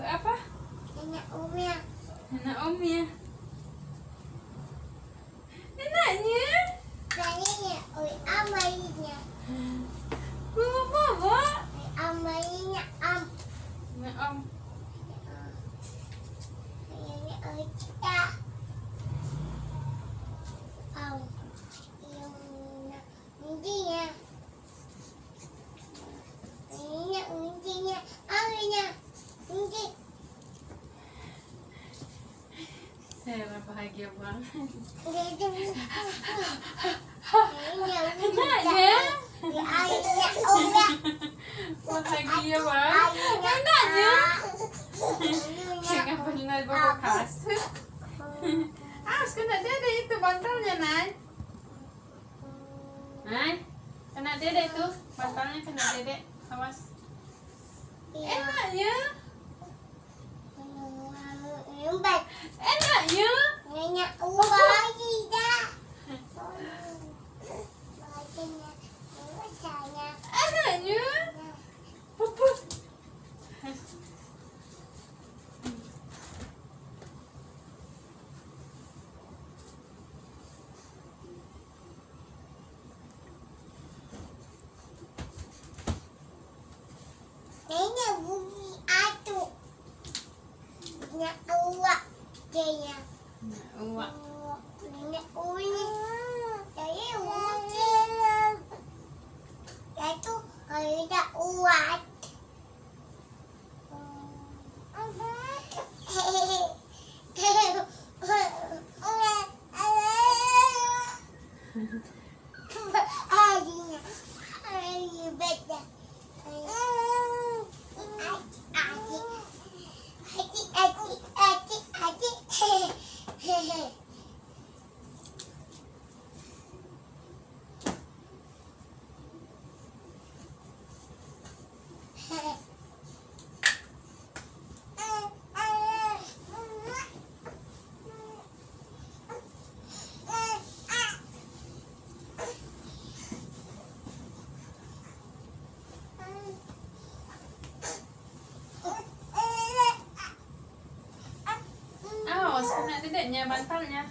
Apa? Enak omnya. Enaknya. Bawa. Enak om. Sera bahagia banget. Enaknya. Bahagia banget. Enaknya. Jangan pernah bawa kasut. Awas kena dede itu bantalnya, Nay. Nay, kena dede itu bantalnya, kena dede. Awas. Enaknya. Enaknya. Enaknya. Pupus. Uak. Awas kena dedeknya bantalnya.